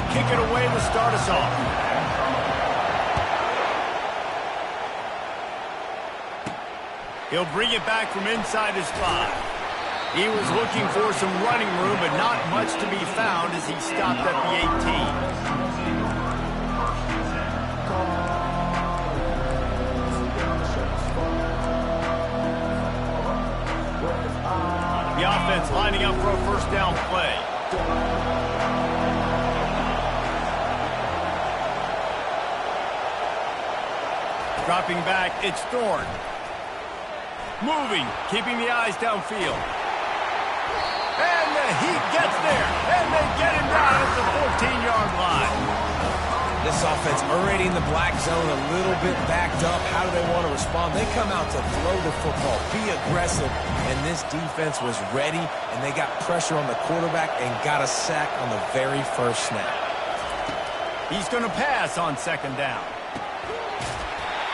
he'll kick it away to start us off. He'll bring it back from inside his 5. He was looking for some running room, but not much to be found as he stopped at the 18. The offense lining up for a first down play. Dropping back, it's Thorne. Moving, keeping the eyes downfield. And he gets there, and they get him down at the 14-yard line. This offense already in the black zone, a little bit backed up. How do they want to respond? They come out to throw the football, be aggressive, and this defense was ready, and they got pressure on the quarterback and got a sack on the very first snap. He's going to pass on second down.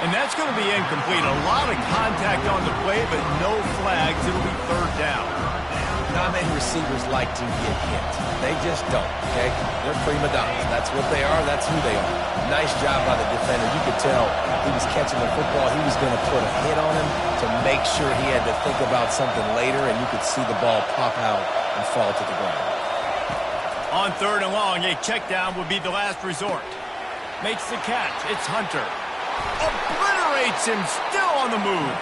And that's going to be incomplete. A lot of contact on the play, but no flags. It'll be third down. Not many receivers like to get hit. They just don't, okay? They're prima donnas. That's what they are. That's who they are. Nice job by the defender. You could tell he was catching the football. He was going to put a hit on him to make sure he had to think about something later, and you could see the ball pop out and fall to the ground. On third and long, a check down would be the last resort. Makes the catch. It's Hunter. Obliterates him, still on the move.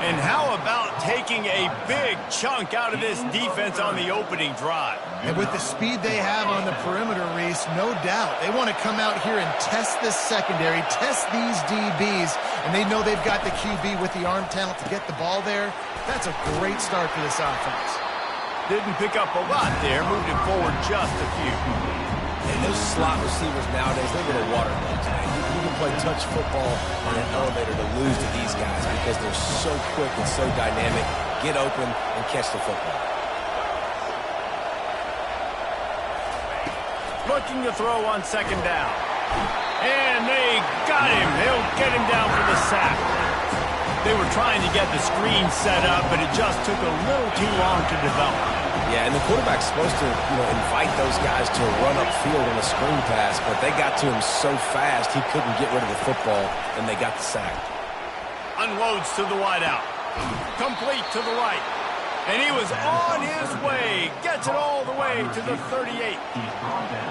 And how about taking a big chunk out of this defense on the opening drive? And with the speed they have on the perimeter, Reese, no doubt. They want to come out here and test this secondary, test these DBs, and they know they've got the QB with the arm talent to get the ball there. That's a great start for this offense. Didn't pick up a lot there, moved it forward just a few. And those slot receivers nowadays, they're going to water those, man. You can play touch football in an elevator to lose to these guys because they're so quick and so dynamic. Get open and catch the football. Looking to throw on second down. And they got him. They'll get him down for the sack. They were trying to get the screen set up, but it just took a little too long to develop. Yeah, and the quarterback's supposed to, invite those guys to run upfield on a screen pass, but they got to him so fast he couldn't get rid of the football, and they got the sack. Unloads to the wideout. Complete to the right. And he was on his way. Gets it all the way to the 38.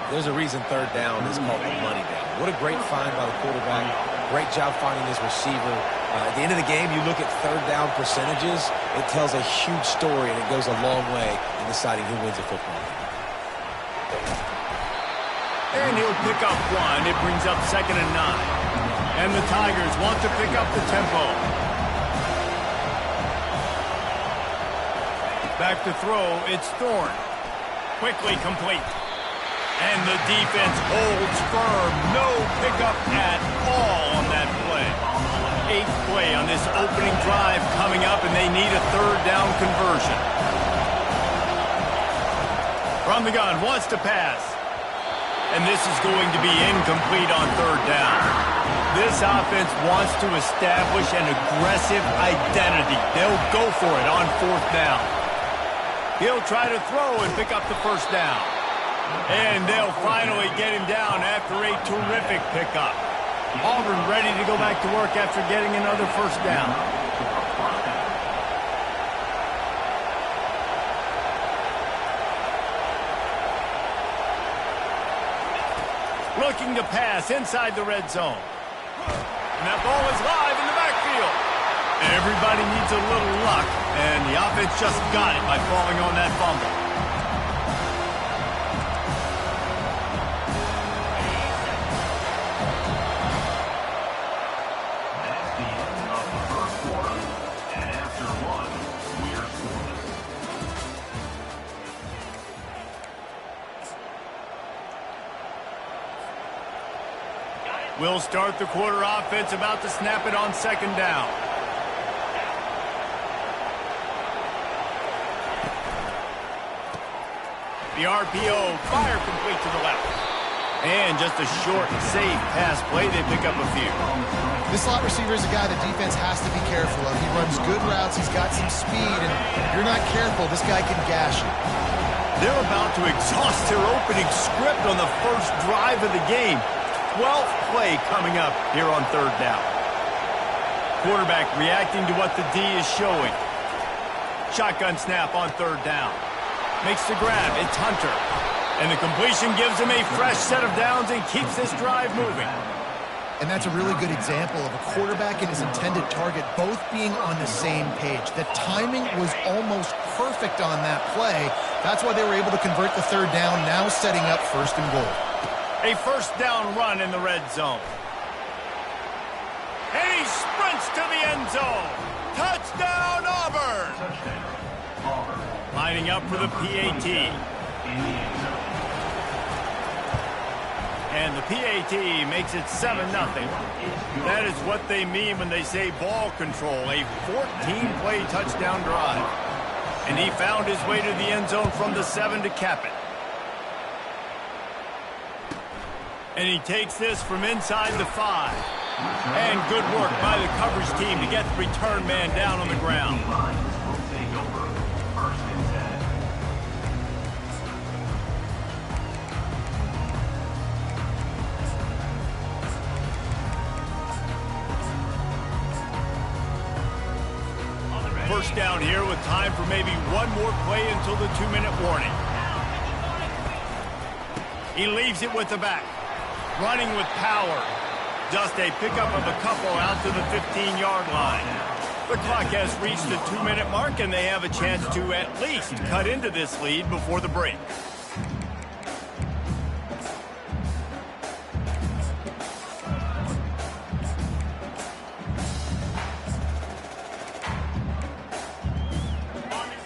There's a reason third down is called the money down. What a great find by the quarterback. Great job finding his receiver. At the end of the game, you look at third down percentages. It tells a huge story, and it goes a long way in deciding who wins a football game. And he'll pick up one. It brings up 2nd and 9. And the Tigers want to pick up the tempo. Back to throw, it's Thorne. Quickly complete. And the defense holds firm. No pickup at all on that play. 8th play on this opening drive coming up, and they need a third down conversion. From the gun, wants to pass. And this is going to be incomplete on third down. This offense wants to establish an aggressive identity. They'll go for it on 4th down. He'll try to throw and pick up the first down. And they'll finally get him down after a terrific pickup. Auburn ready to go back to work after getting another first down. Looking to pass inside the red zone. And that ball is live in the backfield. Everybody needs a little luck, and the offense just got it by falling on that fumble. We'll start the quarter offense, about to snap it on 2nd down. The RPO, fire complete to the left. And just a short, safe pass play. They pick up a few. This slot receiver is a guy the defense has to be careful of. He runs good routes. He's got some speed, and if you're not careful, this guy can gash you. They're about to exhaust their opening script on the first drive of the game. 12th play coming up here on third down. Quarterback reacting to what the D is showing. Shotgun snap on third down. Makes the grab. It's Hunter. And the completion gives him a fresh set of downs and keeps this drive moving. And that's a really good example of a quarterback and his intended target both being on the same page. The timing was almost perfect on that play. That's why they were able to convert the third down, now setting up first and goal. A first down run in the red zone. And he sprints to the end zone. Touchdown, Auburn! Lining up for the PAT. And the PAT makes it 7-0. That is what they mean when they say ball control. A 14-play touchdown drive. And he found his way to the end zone from the 7 to cap it. And he takes this from inside the 5. And good work by the coverage team to get the return man down on the ground. First down here with time for maybe one more play until the 2-minute warning. He leaves it with the back. Running with power. Just a pickup of a couple out to the 15-yard line. The clock has reached the 2-minute mark, and they have a chance to at least cut into this lead before the break.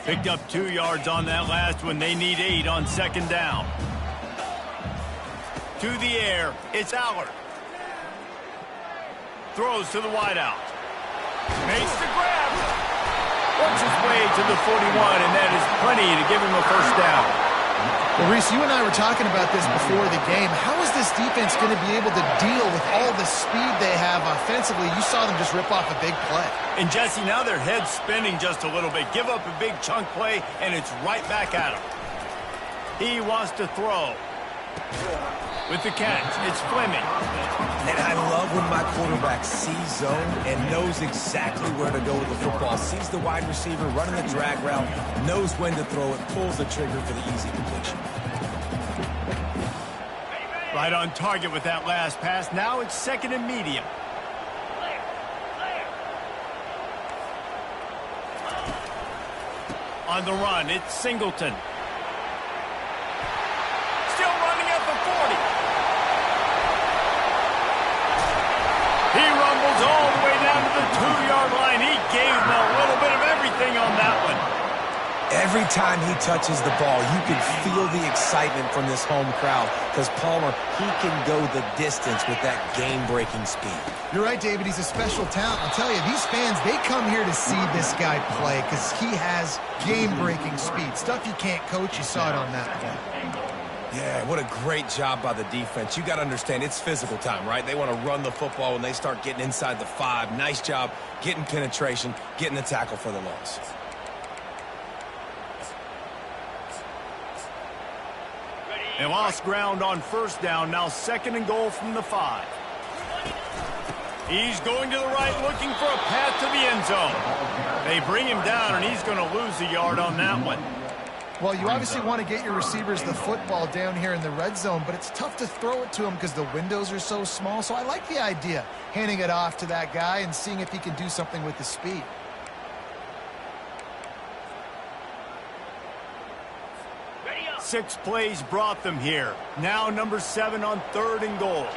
Picked up 2 yards on that last one. They need 8 on second down. To the air, it's Allard. Throws to the wideout. Makes the grab. Works his way to the 41, and that is plenty to give him a first down. Well, Reese, you and I were talking about this before the game. How is this defense going to be able to deal with all the speed they have offensively? You saw them just rip off a big play. And, Jesse, now their head's spinning just a little bit. Give up a big chunk play, and it's right back at him. He wants to throw. With the catch, it's Fleming. And I love when my quarterback sees zone and knows exactly where to go with the football. Sees the wide receiver running the drag route, knows when to throw it, pulls the trigger for the easy completion. Right on target with that last pass. Now it's second and medium. On the run, it's Singleton. Still running at the 40. He rumbles all the way down to the 2-yard line. He gave him a little bit of everything on that one. Every time he touches the ball, you can feel the excitement from this home crowd because Palmer, he can go the distance with that game-breaking speed. You're right, David. He's a special talent. I'll tell you, these fans, they come here to see this guy play because he has game-breaking speed. Stuff you can't coach. You saw it on that play. Yeah, what a great job by the defense. You got to understand, it's physical time, right? They want to run the football when they start getting inside the 5. Nice job getting penetration, getting the tackle for the loss. They lost ground on first down. Now second and goal from the 5. He's going to the right, looking for a path to the end zone. They bring him down, and he's going to lose a yard on that one. Well, you obviously want to get your receivers the football down here in the red zone, but it's tough to throw it to them because the windows are so small. So I like the idea, handing it off to that guy and seeing if he can do something with the speed. Six plays brought them here. Now number 7 on third and goal.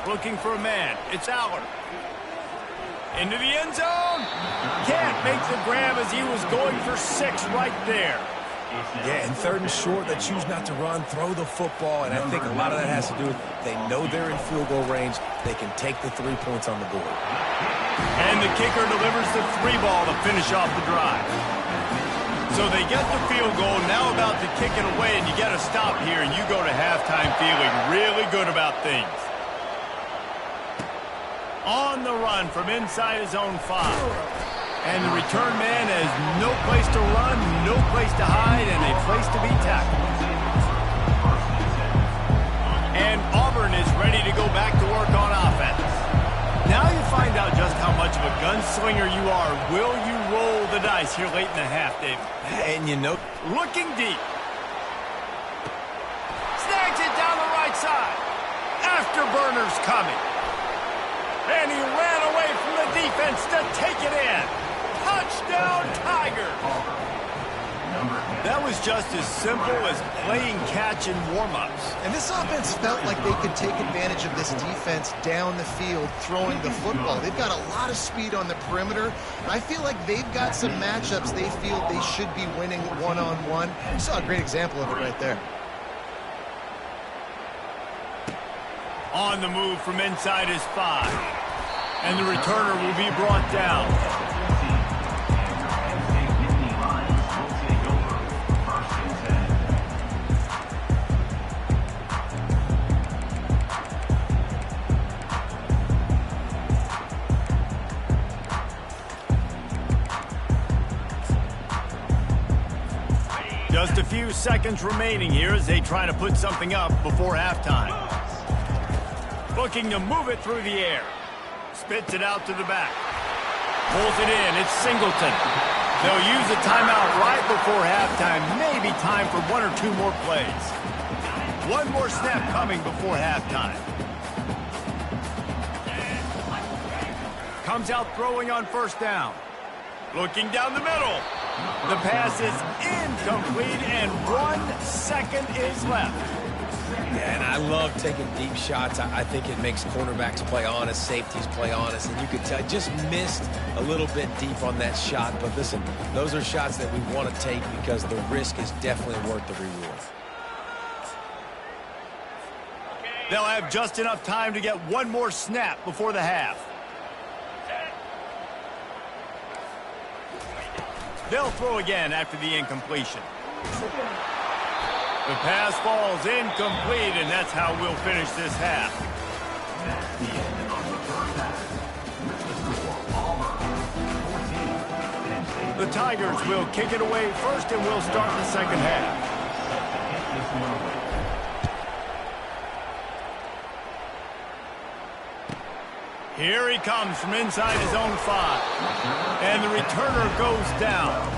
Looking for a man. It's Allard. Into the end zone. Can't make the grab as he was going for 6 right there. Yeah, and third and short, they choose not to run, throw the football, and I think a lot of that has to do with they know they're in field goal range. They can take the 3 points on the board. And the kicker delivers the 3 ball to finish off the drive. So they get the field goal, now about to kick it away, and you get a stop here, and you go to halftime feeling really good about things. On the run from inside his own 5. And the return man has no place to run, no place to hide, and a place to be tackled. And Auburn is ready to go back to work on offense. Now you find out just how much of a gunslinger you are. Will you roll the dice here late in the half, David? And you know, looking deep. Snags it down the right side. Afterburner's coming. And he ran away from the defense to take it in. Touchdown, Tigers. That was just as simple as playing catch in warm-ups. And this offense felt like they could take advantage of this defense down the field, throwing the football. They've got a lot of speed on the perimeter. And I feel like they've got some matchups they feel they should be winning one-on-one. You saw a great example of it right there. On the move from inside his 5. And the returner will be brought down. Just a few seconds remaining here as they try to put something up before halftime. Looking to move it through the air. Spits it out to the back. Pulls it in. It's Singleton. They'll use a timeout right before halftime. Maybe time for 1 or 2 more plays. One more snap coming before halftime. Comes out throwing on first down. Looking down the middle. The pass is incomplete, and 1 second is left. Yeah, and I love taking deep shots. I think it makes cornerbacks play honest, safeties play honest, and you could tell just missed a little bit deep on that shot. But listen, those are shots that we want to take because the risk is definitely worth the reward. They'll have just enough time to get one more snap before the half. They'll throw again after the incompletion. The pass falls incomplete, and that's how we'll finish this half. The Tigers will kick it away first, and we'll start the second half. Here he comes from inside his own 5. And the returner goes down.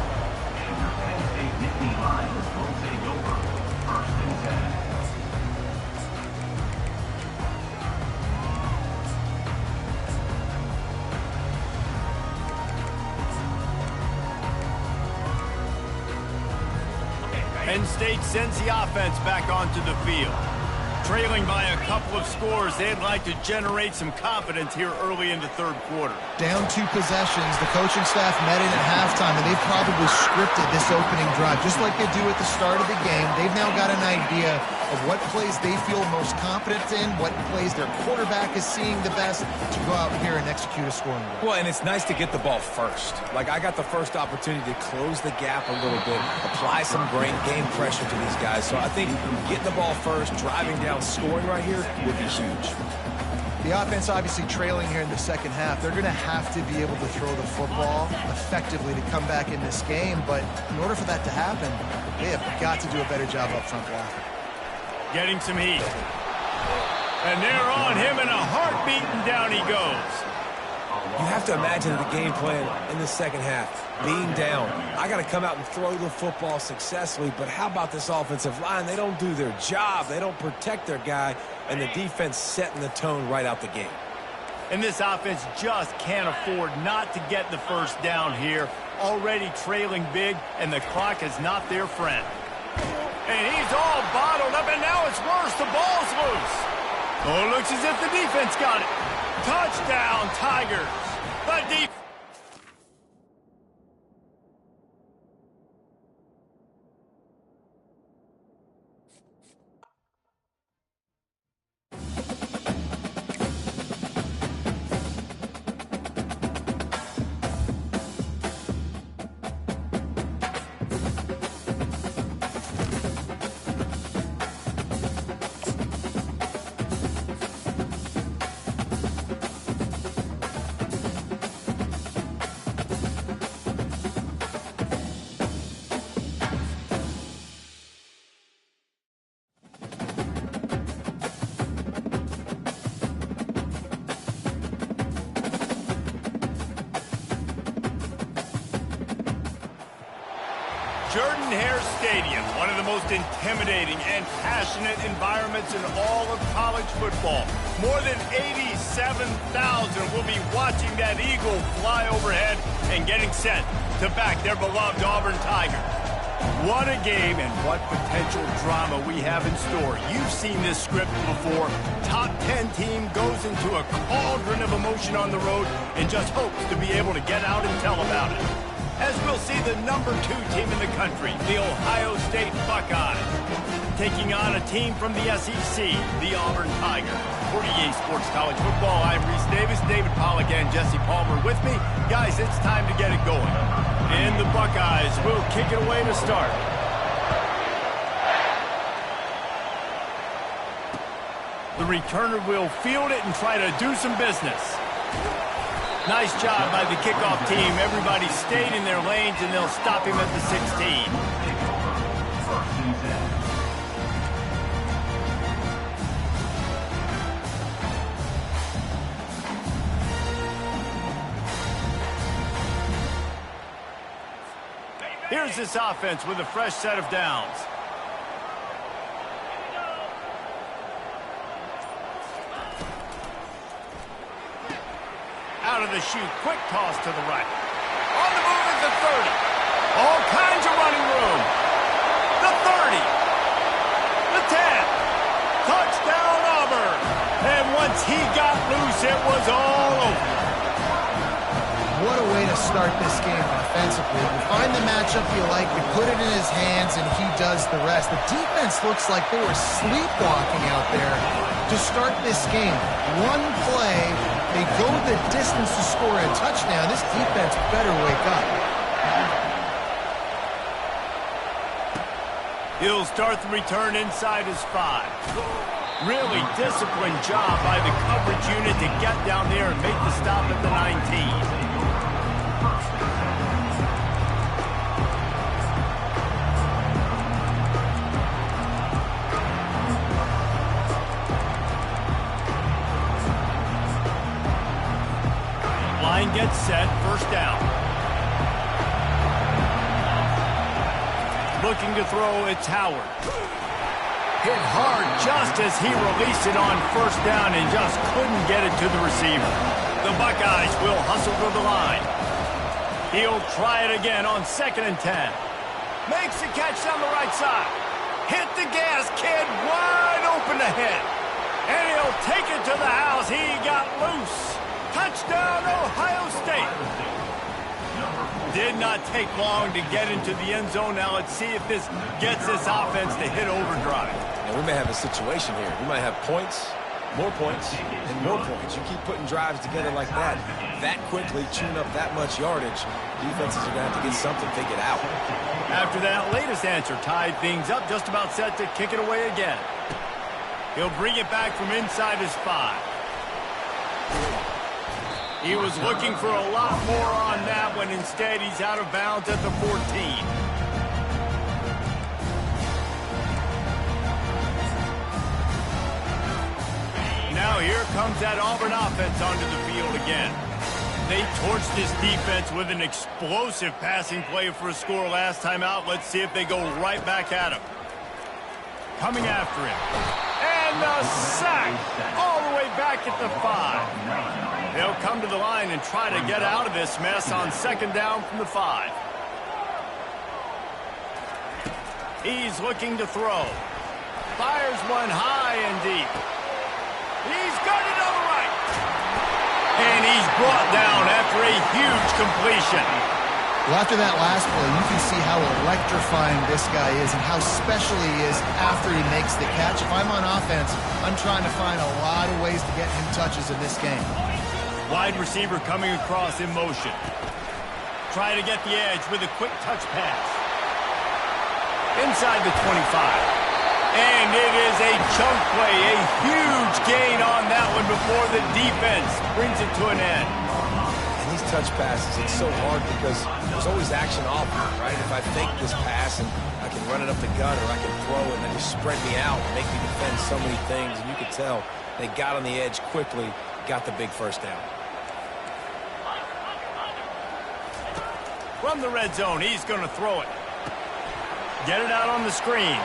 Penn State sends the offense back onto the field. Trailing by a couple of scores, they'd like to generate some confidence here early in the third quarter. Down 2 possessions, the coaching staff met in at halftime, and they've probably scripted this opening drive. Just like they do at the start of the game, they've now got an idea of what plays they feel most confident in, what plays their quarterback is seeing the best to go out here and execute a scoring goal. Well, and it's nice to get the ball first. Like, I got the first opportunity to close the gap a little bit, apply some game pressure to these guys. So I think getting the ball first, driving down, scoring right here would be huge. The offense obviously trailing here in the second half. They're going to have to be able to throw the football effectively to come back in this game. But in order for that to happen, they have got to do a better job up front blocking. Getting some heat. And they're on him in a heartbeat, and down he goes. You have to imagine the game plan in the second half. Being down, I got to come out and throw the football successfully, but how about this offensive line? They don't do their job. They don't protect their guy, and the defense setting the tone right out the gate. And this offense just can't afford not to get the first down here. Already trailing big, and the clock is not their friend. And he's all bottled up, and now it's worse. The ball's loose. Oh, it looks as if the defense got it. Touchdown, Tigers. The defense. Jordan-Hare Stadium, one of the most intimidating and passionate environments in all of college football. More than 87,000 will be watching that eagle fly overhead and getting set to back their beloved Auburn Tigers. What a game and what potential drama we have in store. You've seen this script before. Top 10 team goes into a cauldron of emotion on the road and just hopes to be able to get out and tell about it. As we'll see the number 2 team in the country, the Ohio State Buckeyes, taking on a team from the SEC, the Auburn Tigers. For EA Sports College Football, I'm Reese Davis, David Pollack, and Jesse Palmer with me. Guys, it's time to get it going. And the Buckeyes will kick it away to start. The returner will field it and try to do some business. Nice job by the kickoff team. Everybody stayed in their lanes, and they'll stop him at the 16. Here's this offense with a fresh set of downs. Out of the chute, quick toss to the right. On the move at the 30. All kinds of running room. The 30. The 10. Touchdown Auburn. And once he got loose, it was all over. What a way to start this game offensively. You find the matchup you like, you put it in his hands, and he does the rest. The defense looks like they were sleepwalking out there to start this game. One play, they go the distance to score a touchdown. This defense better wake up. He'll start the return inside his 5. Really disciplined job by the coverage unit to get down there and make the stop at the 19. Line gets set, first down. Looking to throw, it's Howard. Hit hard just as he released it on first down and just couldn't get it to the receiver. The Buckeyes will hustle to the line. He'll try it again on 2nd and 10. Makes the catch down the right side. Hit the gas, kid, wide open ahead. And he'll take it to the house. He got loose. Touchdown, Ohio State. Did not take long to get into the end zone. Now let's see if this gets this offense to hit overdrive. And we may have a situation here. We might have points, more points, and more points. You keep putting drives together like that quickly, chewing up that much yardage, defenses are going to have to get something to get out. After that latest answer, tied things up, just about set to kick it away again. He'll bring it back from inside his 5. He was looking for a lot more on that one. Instead, he's out of bounds at the 14. Now here comes that Auburn offense onto the field again. They torched this defense with an explosive passing play for a score last time out. Let's see if they go right back at him. Coming after him. And a sack all the way back at the 5. They'll come to the line and try to get out of this mess on 2nd down from the 5. He's looking to throw. Fires one high and deep. He's got it on the right. And he's brought down after a huge completion. Well, after that last play, you can see how electrifying this guy is and how special he is after he makes the catch. If I'm on offense, I'm trying to find a lot of ways to get him touches in this game. Wide receiver coming across in motion. Trying to get the edge with a quick touch pass. Inside the 25. And it is a chunk play, a huge gain on that one before the defense brings it to an end. And these touch passes, it's so hard because there's always action off, right? If I fake this pass and I can run it up the gut or I can throw it and then just spread me out and make me defend so many things. And you can tell they got on the edge quickly, got the big first down. From the red zone, he's going to throw it. Get it out on the screen.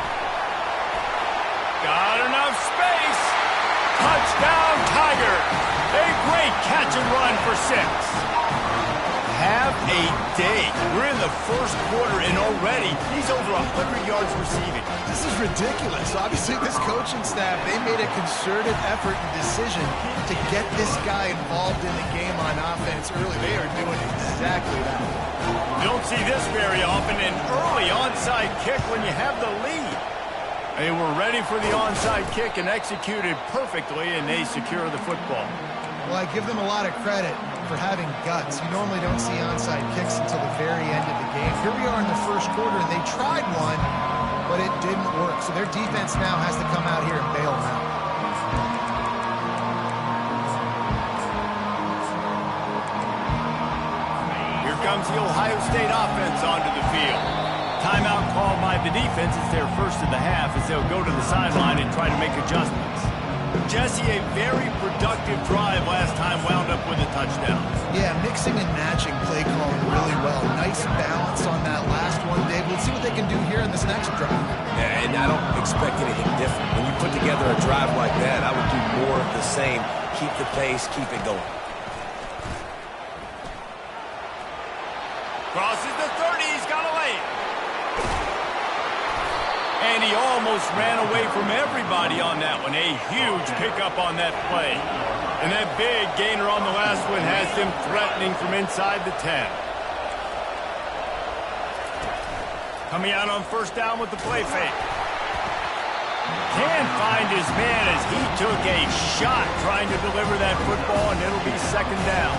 Got enough space. Touchdown, Tigers. A great catch and run for 6. Have a day. We're in the first quarter, and already he's over 100 yards receiving. This is ridiculous. Obviously, this coaching staff, they made a concerted effort and decision to get this guy involved in the game on offense early. They are doing exactly that. You don't see this very often, an early onside kick when you have the lead. They were ready for the onside kick and executed perfectly, and they secure the football. Well, I give them a lot of credit for having guts. You normally don't see onside kicks until the very end of the game. Here we are in the first quarter, and they tried one, but it didn't work. So their defense now has to come out here and bail them out. Here comes the Ohio State offense onto the field. Timeout called by the defense. It's their first of the half as they'll go to the sideline and try to make adjustments. Jesse, a very productive drive last time wound up with a touchdown. Yeah, mixing and matching play calling really well. Nice balance on that last one, Dave. Let's see what they can do here in this next drive. Yeah, and I don't expect anything different. When you put together a drive like that, I would do more of the same. Keep the pace, keep it going. Crosses the 30, he's got a lane. And he almost ran away from everybody on that one. A huge pickup on that play. And that big gainer on the last one has them threatening from inside the 10. Coming out on first down with the play fake. Can't find his man as he took a shot trying to deliver that football, and it'll be second down.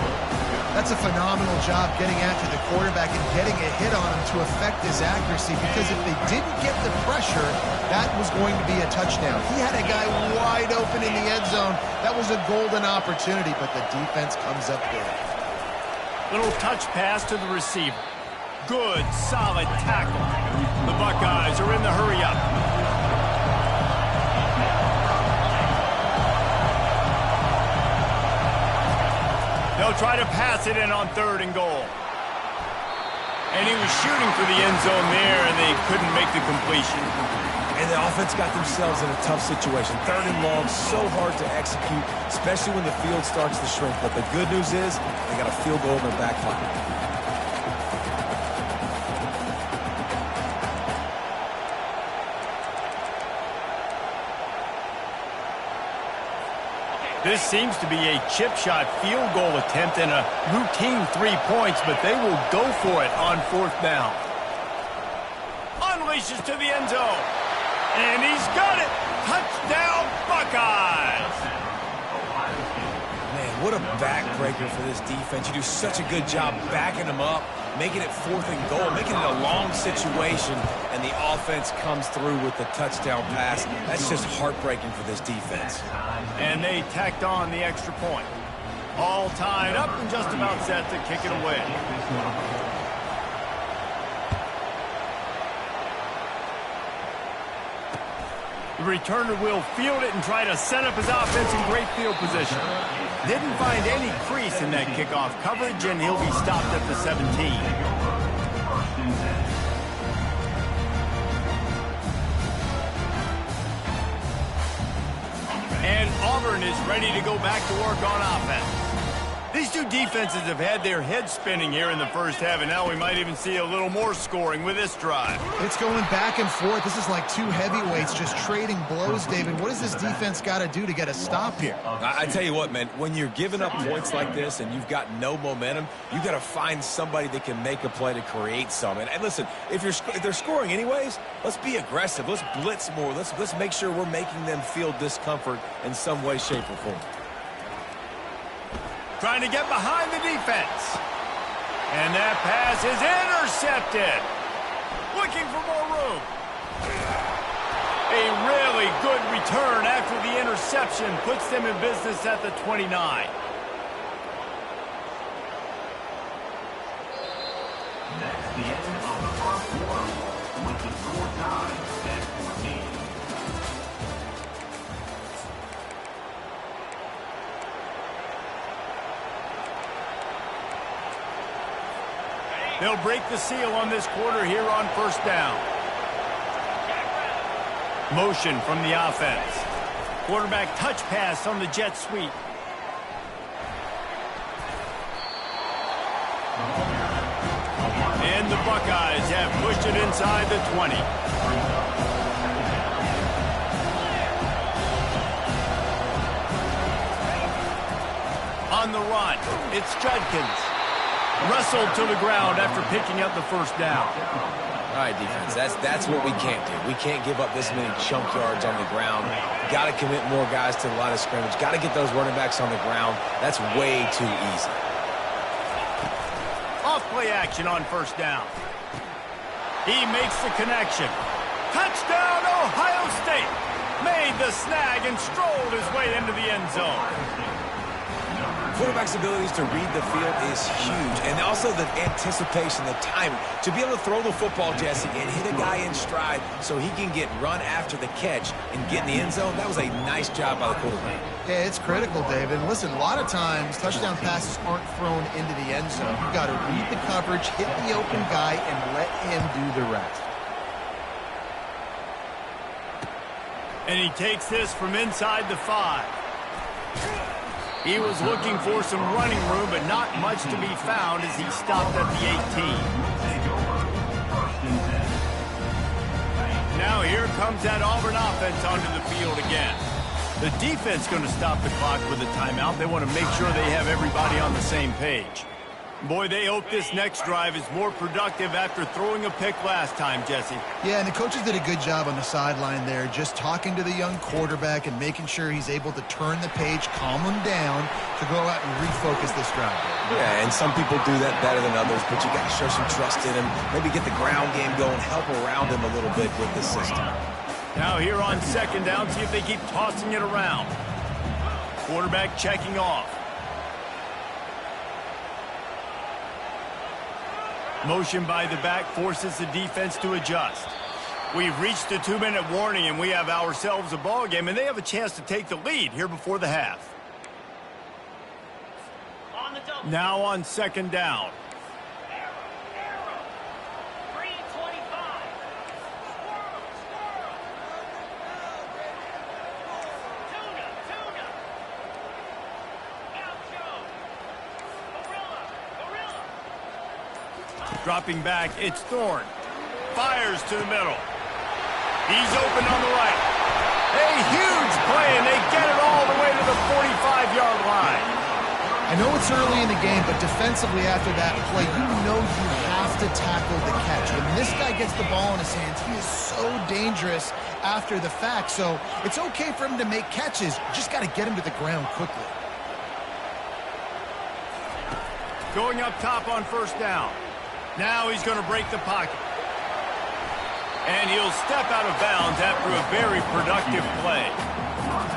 That's a phenomenal job getting after the quarterback and getting a hit on him to affect his accuracy, because if they didn't get the pressure, that was going to be a touchdown. He had a guy wide open in the end zone. That was a golden opportunity, but the defense comes up big. Little touch pass to the receiver. Good, solid tackle. The Buckeyes are in the hurry-up. They'll try to pass it in on 3rd and goal. And he was shooting for the end zone there, and they couldn't make the completion. And the offense got themselves in a tough situation. 3rd and long, so hard to execute, especially when the field starts to shrink. But the good news is they got a field goal in their back pocket. This seems to be a chip shot field goal attempt and a routine 3 points, but they will go for it on 4th down. Unleashes to the end zone. And he's got it. Touchdown, Buckeyes. Man, what a backbreaker for this defense. You do such a good job backing them up, making it 4th and goal, making it a long situation, and the offense comes through with the touchdown pass. That's just heartbreaking for this defense. And they tacked on the extra point. All tied up and just about set to kick it away. The returner will field it and try to set up his offense in great field position. Didn't find any crease in that kickoff coverage, and he'll be stopped at the 17. And Auburn is ready to go back to work on offense. These two defenses have had their heads spinning here in the first half, and now we might even see a little more scoring with this drive. It's going back and forth. This is like two heavyweights just trading blows, David. What does this defense got to do to get a stop here? I tell you what, man, when you're giving up points like this and you've got no momentum, you've got to find somebody that can make a play to create some. And listen, if they're scoring anyways, let's be aggressive. Let's blitz more. Let's make sure we're making them feel discomfort in some way, shape, or form. Trying to get behind the defense. And that pass is intercepted. Looking for more room. A really good return after the interception puts them in business at the 29. That's the end of the first quarter with the score tied at 14. They'll break the seal on this quarter here on first down. Motion from the offense. Quarterback touch pass on the jet sweep. And the Buckeyes have pushed it inside the 20. On the run, it's Judkins. Wrestled to the ground after picking up the first down. All right, defense, that's what we can't do. We can't give up this many chunk yards on the ground. Got to commit more guys to the line of scrimmage. Got to get those running backs on the ground. That's way too easy. Off-play action on first down. He makes the connection. Touchdown, Ohio State! Made the snag and strolled his way into the end zone. Quarterback's abilities to read the field is huge, and also the anticipation, the timing. To be able to throw the football, Jesse, and hit a guy in stride so he can get run after the catch and get in the end zone, that was a nice job by the quarterback. Yeah, it's critical, David. And listen, a lot of times touchdown passes aren't thrown into the end zone. You've got to read the coverage, hit the open guy, and let him do the rest. And he takes this from inside the 5. He was looking for some running room, but not much to be found as he stopped at the 18. Now here comes that Auburn offense onto the field again. The defense going to stop the clock with a timeout. They want to make sure they have everybody on the same page. Boy, they hope this next drive is more productive after throwing a pick last time, Jesse. Yeah, and the coaches did a good job on the sideline there, just talking to the young quarterback and making sure he's able to turn the page, calm him down, to go out and refocus this drive. Yeah, and some people do that better than others, but you got to show some trust in him, maybe get the ground game going, help around him a little bit with the system. Now here on second down, see if they keep tossing it around. Quarterback checking off. Motion by the back forces the defense to adjust. We've reached the 2-minute warning, and we have ourselves a ball game, and they have a chance to take the lead here before the half. Now on second down. Dropping back, it's Thorne. Fires to the middle. He's open on the right. A huge play, and they get it all the way to the 45-yard line. I know it's early in the game, but defensively after that play, you know you have to tackle the catch. When this guy gets the ball in his hands, he is so dangerous after the fact. So it's okay for him to make catches. You just got to get him to the ground quickly. Going up top on first down. Now he's going to break the pocket. And he'll step out of bounds after a very productive play.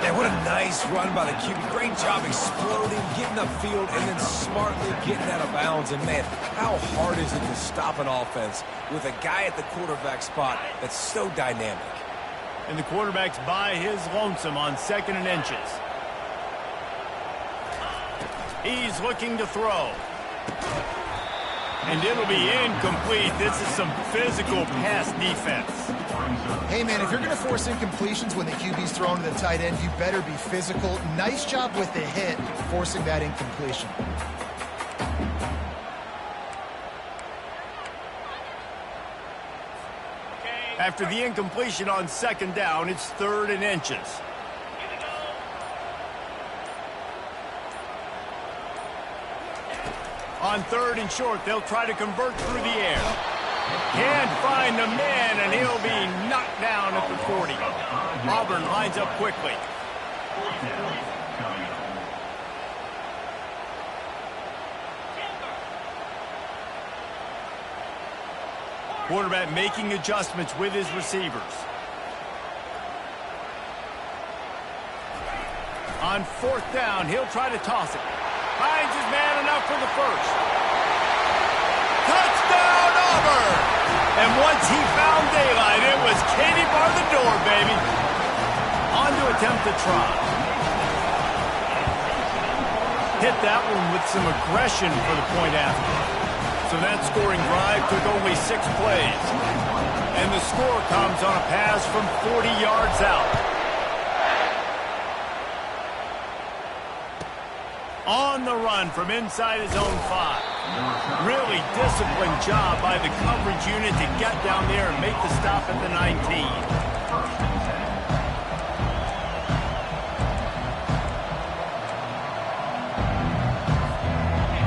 Yeah, what a nice run by the QB. Great job exploding, getting upfield, and then smartly getting out of bounds. And, man, how hard is it to stop an offense with a guy at the quarterback spot that's so dynamic? And the quarterback's by his lonesome on 2nd and inches. He's looking to throw. And it'll be incomplete. This is some physical pass defense. Hey, man, if you're going to force incompletions when the QB's thrown to the tight end, you better be physical. Nice job with the hit, forcing that incompletion. After the incompletion on second down, it's 3rd and inches. On 3rd and short, they'll try to convert through the air. Can't find the man, and he'll be knocked down at the 40. Auburn lines up quickly. Quarterback making adjustments with his receivers. On 4th down, he'll try to toss it. Finds his man enough for the first. Touchdown, Auburn! And once he found daylight, it was Katie bar the door, baby. On to attempt the try. Hit that one with some aggression for the point after. So that scoring drive took only 6 plays. And the score comes on a pass from 40 yards out. On the run from inside his own 5. Really disciplined job by the coverage unit to get down there and make the stop at the 19.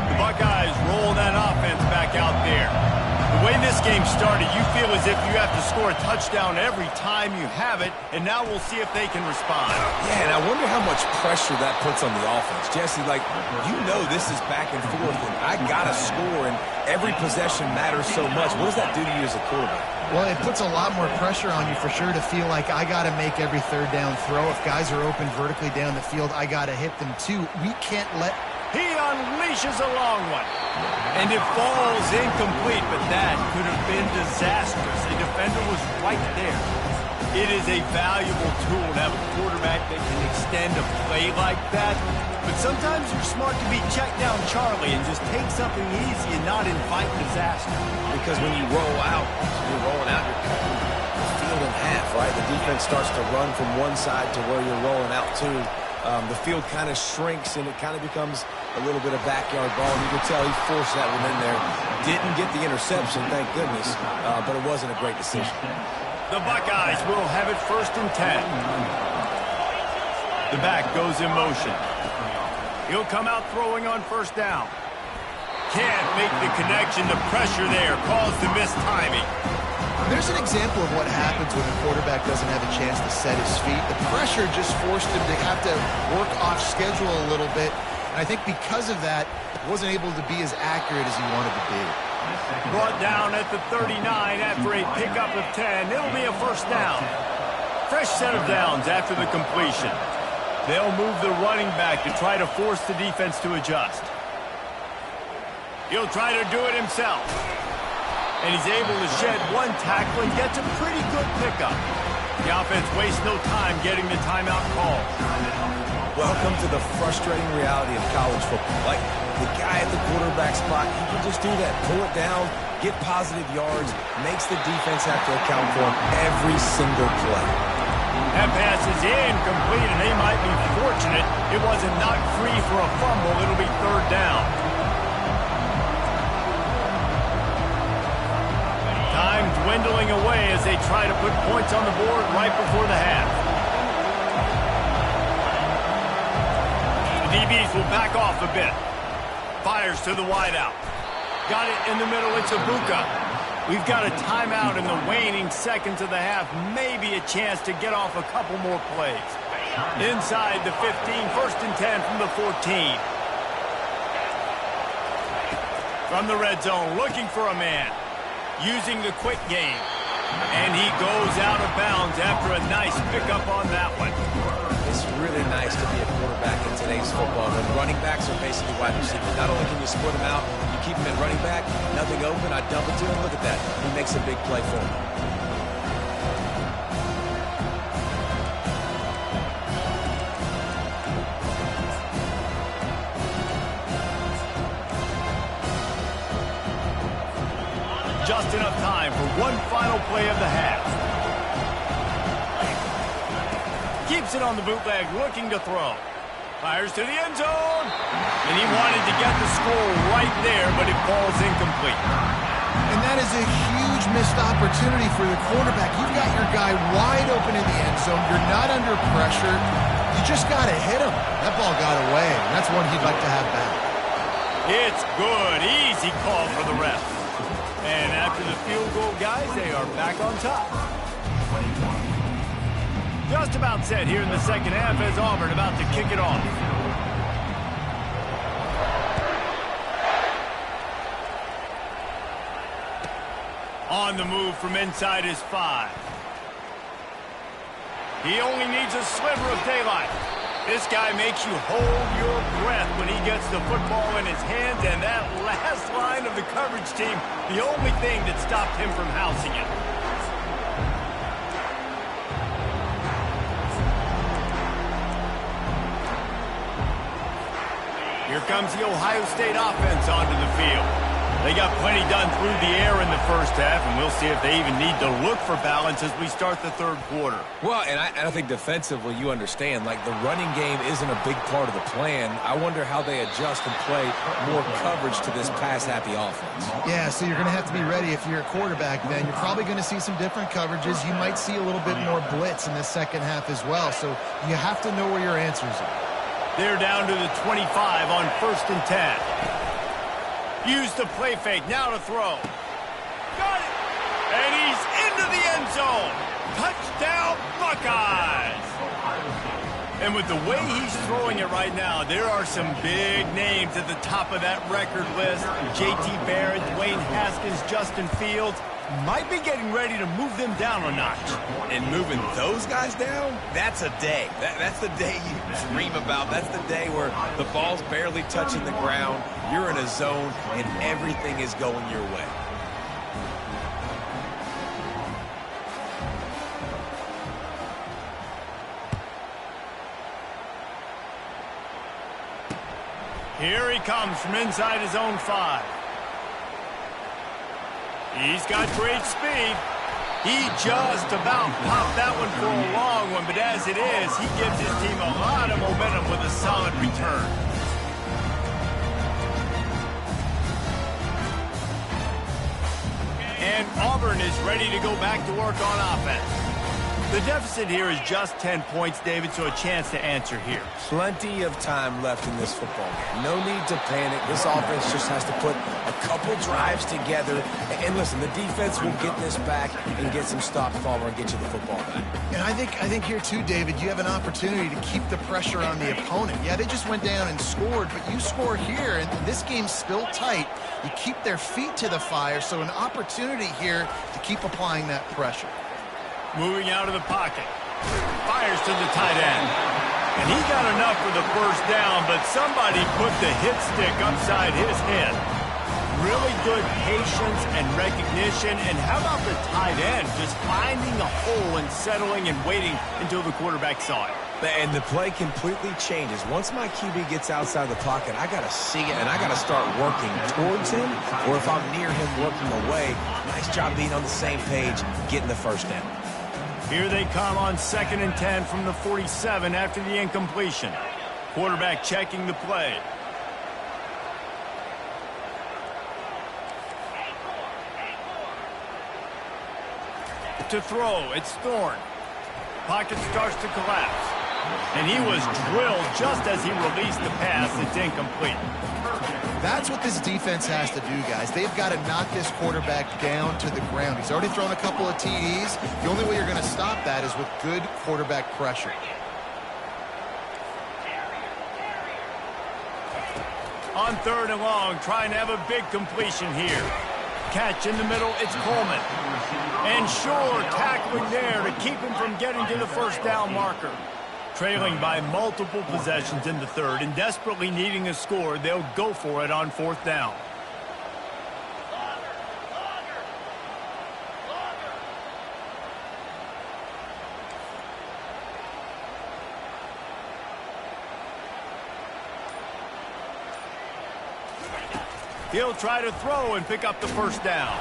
The Buckeyes roll that offense back out there. The way this game started, you feel as if you have to score a touchdown every time you have it, and now we'll see if they can respond. Yeah, and I wonder how much pressure that puts on the offense. Jesse, like, you know this is back and forth, and I got to score, and every possession matters so much. What does that do to you as a quarterback? Well, it puts a lot more pressure on you for sure to feel like I got to make every third down throw. If guys are open vertically down the field, I got to hit them too. We can't let... He unleashes a long one. And it falls incomplete, but that could have been disastrous. The defender was right there. It is a valuable tool to have a quarterback that can extend a play like that. But sometimes you're smart to be check down Charlie and just take something easy and not invite disaster. Because when you roll out, you're rolling out, you're cutting the field in half, right? The defense starts to run from one side to where you're rolling out to. The field kind of shrinks, and it kind of becomes a little bit of backyard ball. You can tell he forced that one in there. Didn't get the interception, thank goodness, but it wasn't a great decision. The Buckeyes will have it 1st and 10. The back goes in motion. He'll come out throwing on 1st down. Can't make the connection. The pressure there caused the missed timing. There's an example of what happens when a quarterback doesn't have a chance to set his feet. The pressure just forced him to have to work off schedule a little bit. And I think because of that, he wasn't able to be as accurate as he wanted to be. Brought down at the 39 after a pickup of 10. It'll be a 1st down. Fresh set of downs after the completion. They'll move the running back to try to force the defense to adjust. He'll try to do it himself. And he's able to shed one tackle and gets a pretty good pickup. The offense wastes no time getting the timeout call. Welcome to the frustrating reality of college football. Like, the guy at the quarterback spot, he can just do that. Pull it down, get positive yards, makes the defense have to account for him every single play. That pass is incomplete, and they might be fortunate it wasn't knocked free for a fumble. It'll be 3rd down. Time dwindling away as they try to put points on the board right before the half. The DBs will back off a bit. Fires to the wideout. Got it in the middle. It's Ibuka. We've got a timeout in the waning seconds of the half. Maybe a chance to get off a couple more plays. Inside the 15, 1st and 10 from the 14. From the red zone, looking for a man. Using the quick game. And he goes out of bounds after a nice pickup on that one. It's really nice to be a quarterback in today's football when running backs are basically wide receivers. Not only can you split them out, you keep them at running back, nothing open, I dump it to him. Look at that. He makes a big play for him. Just enough time for one final play of the half. Keeps it on the bootleg, looking to throw. Fires to the end zone. And he wanted to get the score right there, but it falls incomplete. And that is a huge missed opportunity for the quarterback. You've got your guy wide open in the end zone. You're not under pressure. You just got to hit him. That ball got away. That's one he'd like to have back. It's good. Easy call for the ref. And after the field goal, guys, they are back on top. Just about set here in the second half as Auburn about to kick it off. On the move from inside his 5. He only needs a sliver of daylight. This guy makes you hold your breath when he gets the football in his hands, and that last line of the coverage team, the only thing that stopped him from housing it. Here comes the Ohio State offense onto the field. They got plenty done through the air in the first half, and we'll see if they even need to look for balance as we start the third quarter. Well, and I think defensively, you understand, like the running game isn't a big part of the plan. I wonder how they adjust and play more coverage to this pass-happy offense. Yeah, so you're going to have to be ready if you're a quarterback then. You're probably going to see some different coverages. You might see a little bit more blitz in this second half as well, so you have to know where your answers are. They're down to the 25 on 1st and 10. Use the play fake, now to throw. Got it! And he's into the end zone. Touchdown, Buckeyes! And with the way he's throwing it right now, there are some big names at the top of that record list. J.T. Barrett, Dwayne Haskins, Justin Fields might be getting ready to move them down a notch. And moving those guys down, that's a day. That's the day you dream about. That's the day where the ball's barely touching the ground, you're in a zone, and everything is going your way. Here he comes from inside his own 5. He's got great speed. He just about popped that one for a long one, but as it is, he gives his team a lot of momentum with a solid return. And Auburn is ready to go back to work on offense. The deficit here is just 10 points, David, so a chance to answer here. Plenty of time left in this football game. No need to panic. This offense just has to put a couple drives together. And listen, the defense will get this back and get some stops, Palmer, and get you the football back. And I think here too, David, you have an opportunity to keep the pressure on the opponent. Yeah, they just went down and scored, but you score here, and this game's still tight. You keep their feet to the fire, so an opportunity here to keep applying that pressure. Moving out of the pocket. Fires to the tight end. And he got enough for the first down, but somebody put the hit stick upside his head. Really good patience and recognition. And how about the tight end just finding the hole and settling and waiting until the quarterback saw it? And the play completely changes. Once my QB gets outside the pocket, I got to see it, and I got to start working towards him, or if I'm near him working away, nice job being on the same page, getting the first down. Here they come on 2nd and 10 from the 47 after the incompletion. Quarterback checking the play. To throw, it's Thorne. Pocket starts to collapse. And he was drilled just as he released the pass. It's incomplete. That's what this defense has to do, guys. They've got to knock this quarterback down to the ground. He's already thrown a couple of TDs. The only way you're going to stop that is with good quarterback pressure. On 3rd and long, trying to have a big completion here. Catch in the middle, it's Coleman. And Shore tackling there to keep him from getting to the first down marker. Trailing by multiple possessions in the 3rd and desperately needing a score, they'll go for it on 4th down. He'll try to throw and pick up the first down.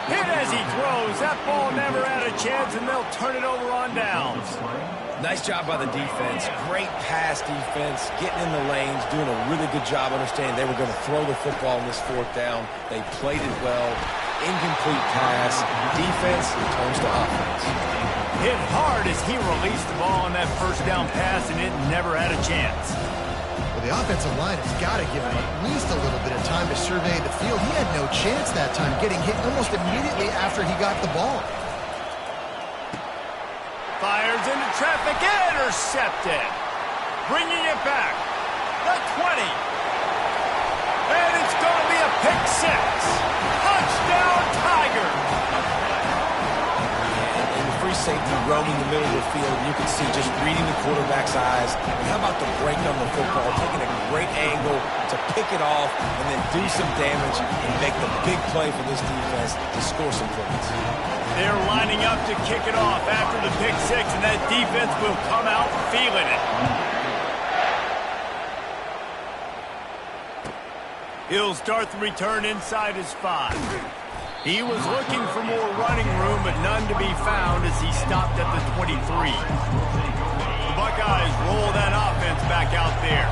Hit as he throws. That ball never had a chance, and they'll turn it over on downs. Nice job by the defense. Great pass defense, getting in the lanes, doing a really good job understanding they were going to throw the football in this 4th down. They played it well. Incomplete pass. Defense turns to offense. Hit hard as he released the ball on that first down pass, and it never had a chance. Well, the offensive line has got to give him at least a little bit of time to survey the field. He had no chance that time, getting hit almost immediately after he got the ball. Fires into traffic, intercepted. Bringing it back. The 20. And it's going to be a pick 6. Touchdown, Tigers. And the free safety roaming the middle of the field, you can see just reading the quarterback's eyes. And how about the break on the football, taking a great angle to pick it off and then do some damage and make the big play for this defense to score some points. They're lining up to kick it off after the pick 6, and that defense will come out feeling it. He'll start the return inside his 5. He was looking for more running room, but none to be found as he stopped at the 23. The Buckeyes roll that offense back out there.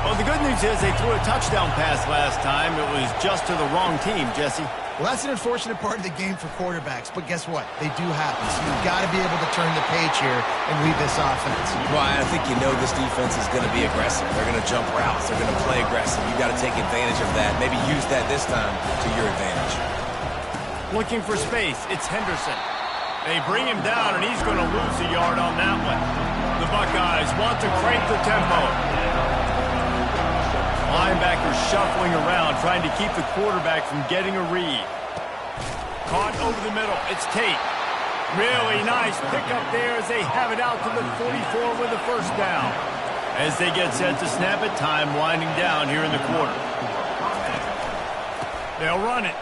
Well, the good news is they threw a touchdown pass last time. It was just to the wrong team, Jesse. Well, that's an unfortunate part of the game for quarterbacks, but guess what? They do happen, so you've got to be able to turn the page here and lead this offense. Well, I think you know this defense is going to be aggressive. They're going to jump routes. They're going to play aggressive. You've got to take advantage of that. Maybe use that this time to your advantage. Looking for space, it's Henderson. They bring him down, and he's going to lose a yard on that one. The Buckeyes want to crank the tempo. Linebackers shuffling around, trying to keep the quarterback from getting a read. Caught over the middle. It's Tate. Really nice pickup there as they have it out to the 44 with a first down. As they get set to snap it, time winding down here in the quarter. They'll run it.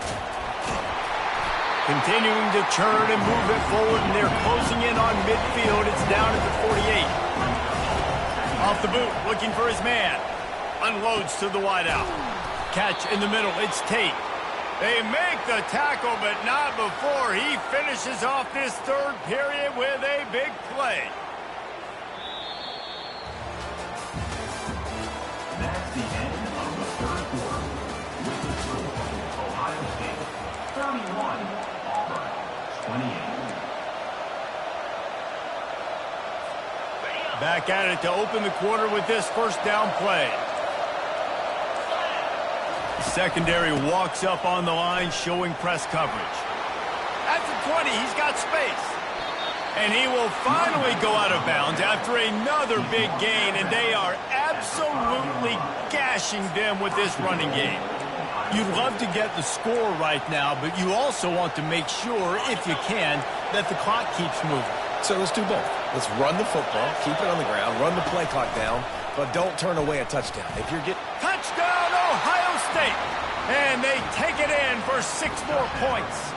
Continuing to churn and move it forward, and they're closing in on midfield. It's down at the 48. Off the boot, looking for his man. Unloads to the wideout. Catch in the middle. It's Tate. They make the tackle, but not before he finishes off this third period with a big play. That's the end of the third quarter. With the score, Ohio State 31, Auburn 28. Back at it to open the quarter with this first down play. Secondary walks up on the line, showing press coverage. At the 20, he's got space. And he will finally go out of bounds after another big gain, and they are absolutely gashing them with this running game. You'd love to get the score right now, but you also want to make sure, if you can, that the clock keeps moving. So let's do both. Let's run the football, keep it on the ground, run the play clock down, but don't turn away a touchdown. If you're getting... Touchdown, Ohio State! And they take it in for 6 more points.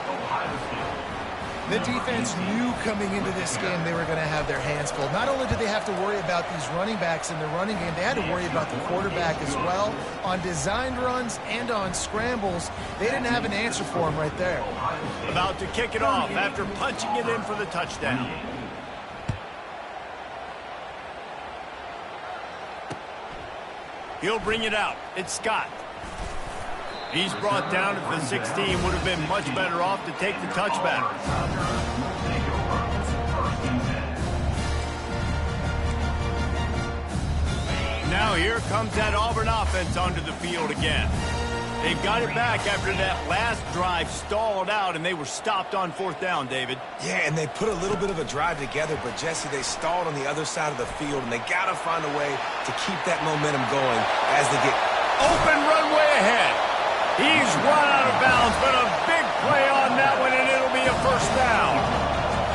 The defense knew coming into this game they were going to have their hands full. Not only did they have to worry about these running backs in the running game, they had to worry about the quarterback as well. On designed runs and on scrambles, they didn't have an answer for him right there. About to kick it off after punching it in for the touchdown. He'll bring it out. It's Scott. He's brought down at the 16. Would have been much better off to take the touchback. Now here comes that Auburn offense onto the field again. They got it back after that last drive stalled out, and they were stopped on 4th down, David. Yeah, and they put a little bit of a drive together, but, Jesse, they stalled on the other side of the field, and they got to find a way to keep that momentum going as they get... Open runway ahead. He's run out of bounds, but a big play on that one, and it'll be a first down.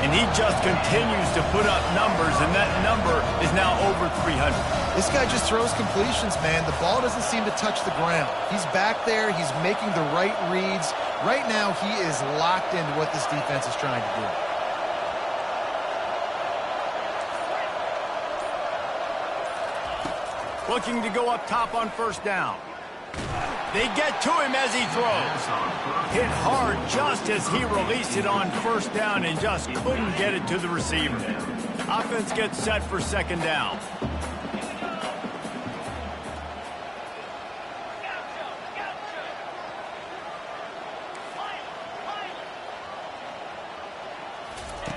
And he just continues to put up numbers, and that number is now over 300. This guy just throws completions, man. The ball doesn't seem to touch the ground. He's back there. He's making the right reads. Right now, he is locked into what this defense is trying to do. Looking to go up top on first down. They get to him as he throws. Hit hard just as he released it on first down and just couldn't get it to the receiver. Offense gets set for second down.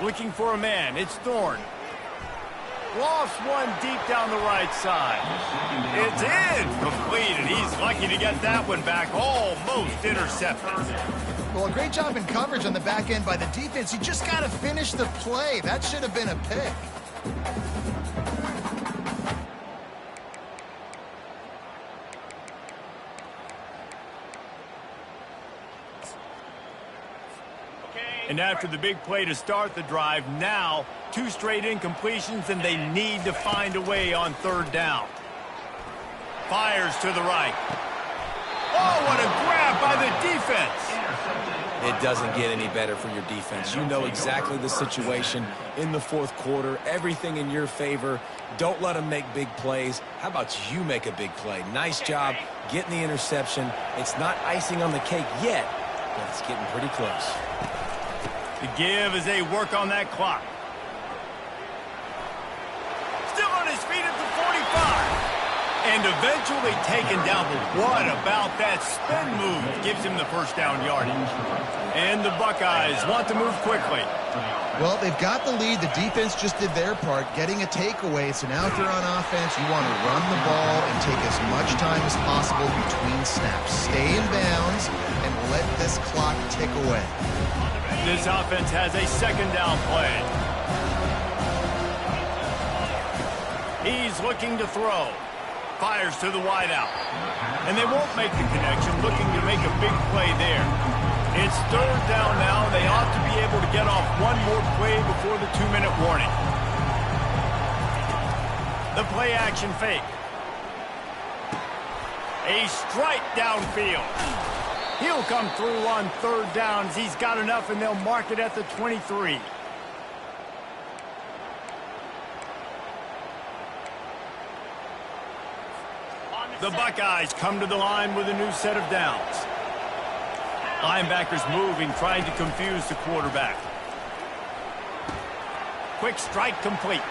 Looking for a man. It's Thorne. Lofts one deep down the right side. It's incomplete, and he's lucky to get that one back. Almost intercepted. Well, a great job in coverage on the back end by the defense. You just got to finish the play. That should have been a pick. And after the big play to start the drive, now 2 straight incompletions, and they need to find a way on third down. Fires to the right. Oh, what a grab by the defense. It doesn't get any better for your defense. You know exactly the situation in the fourth quarter, everything in your favor. Don't let them make big plays. How about you make a big play? Nice job getting the interception. It's not icing on the cake yet, but it's getting pretty close. The give as they work on that clock. Still on his feet at the 45. And eventually taken down. But what about that spin move? Gives him the first down yardage. And the Buckeyes want to move quickly. Well, they've got the lead. The defense just did their part, getting a takeaway. So now if they're on offense, you want to run the ball and take as much time as possible between snaps. Stay in bounds and let this clock tick away. This offense has a second down play. He's looking to throw. Fires to the wideout. And they won't make the connection, looking to make a big play there. It's third down now. They ought to be able to get off one more play before the 2-minute warning. The play action fake. A strike downfield. He'll come through on third downs. He's got enough, and they'll mark it at the 23. The Buckeyes come to the line with a new set of downs. Linebackers moving, trying to confuse the quarterback. Quick strike complete.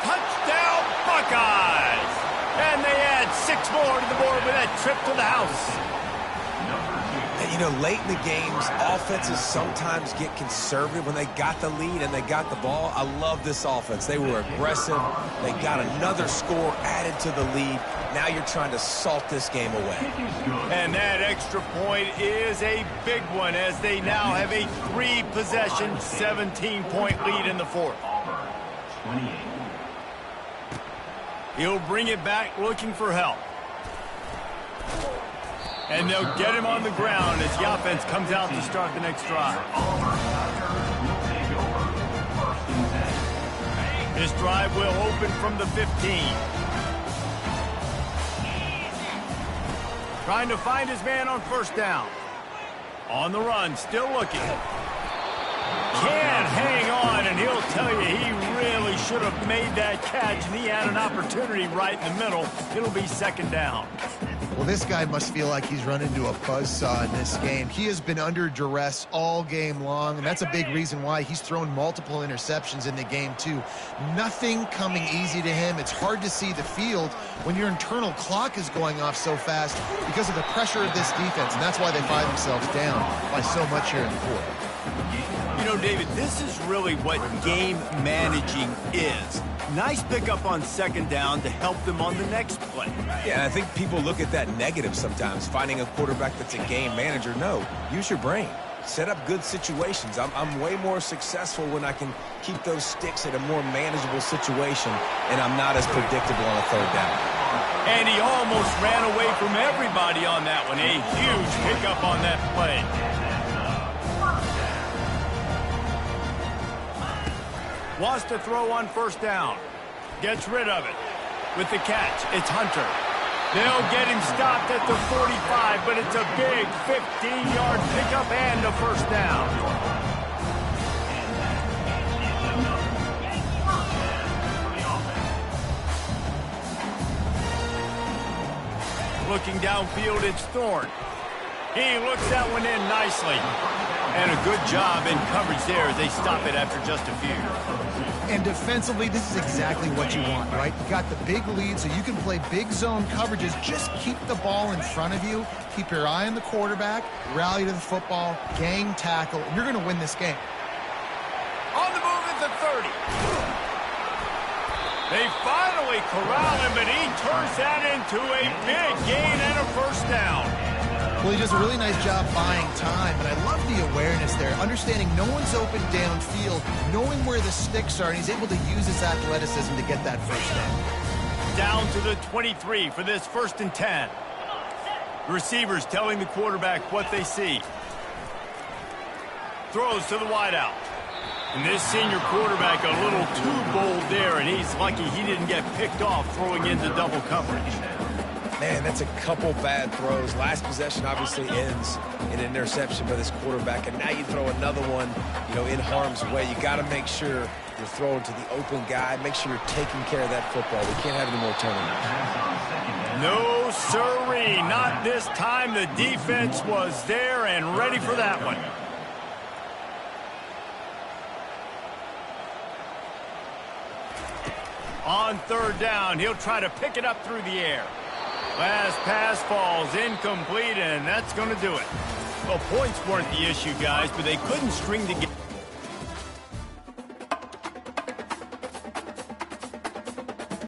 Touchdown, Buckeyes! And they add 6 more to the board with that trip to the house. And, you know, late in the games, offenses sometimes get conservative when they got the lead and they got the ball. I love this offense. They were aggressive. They got another score added to the lead. Now you're trying to salt this game away. And that extra point is a big one as they now have a 3-possession, 17-point lead in the fourth. Auburn, 28. He'll bring it back looking for help. And they'll get him on the ground as the offense comes out to start the next drive. This drive will open from the 15. Trying to find his man on first down. On the run, still looking. Can't hang on, and he'll tell you he really should have made that catch, and he had an opportunity right in the middle. It'll be second down. Well, this guy must feel like he's run into a buzzsaw in this game. He has been under duress all game long, and that's a big reason why he's thrown multiple interceptions in the game, too. Nothing coming easy to him. It's hard to see the field when your internal clock is going off so fast because of the pressure of this defense, and that's why they find themselves down by so much here in the fourth. You know, David, this is really what game managing is. Nice pickup on second down to help them on the next play. Yeah, I think people look at that negative sometimes, finding a quarterback that's a game manager. No, use your brain. Set up good situations. I'm way more successful when I can keep those sticks at a more manageable situation, and I'm not as predictable on a third down. And he almost ran away from everybody on that one. A huge pickup on that play. Wants to throw on first down. Gets rid of it. With the catch, it's Hunter. They'll get him stopped at the 45, but it's a big 15-yard pickup and a first down. Looking downfield, it's Thorne. He looks that one in nicely. And a good job in coverage there as they stop it after just a few. And defensively, this is exactly what you want, right? You got the big lead, so you can play big zone coverages. Just keep the ball in front of you. Keep your eye on the quarterback. Rally to the football. Gang tackle. And you're going to win this game. On the move at the 30. They finally corral him, but he turns that into a big gain and a first down. Well, he does a really nice job buying time, and I love the awareness there, understanding no one's open downfield, knowing where the sticks are, and he's able to use his athleticism to get that first down. Down to the 23 for this 1st and 10. The receivers telling the quarterback what they see. Throws to the wideout. And this senior quarterback a little too bold there, and he's lucky he didn't get picked off throwing into double coverage. Man, that's a couple bad throws. Last possession obviously ends in an interception by this quarterback, and now you throw another one, in harm's way. You got to make sure you're throwing to the open guy. Make sure you're taking care of that football. We can't have any more turnovers. No, sirree. Not this time. The defense was there and ready for that one. On third down, he'll try to pick it up through the air. Last pass falls incomplete, and that's going to do it. Well, points weren't the issue, guys, but they couldn't string together.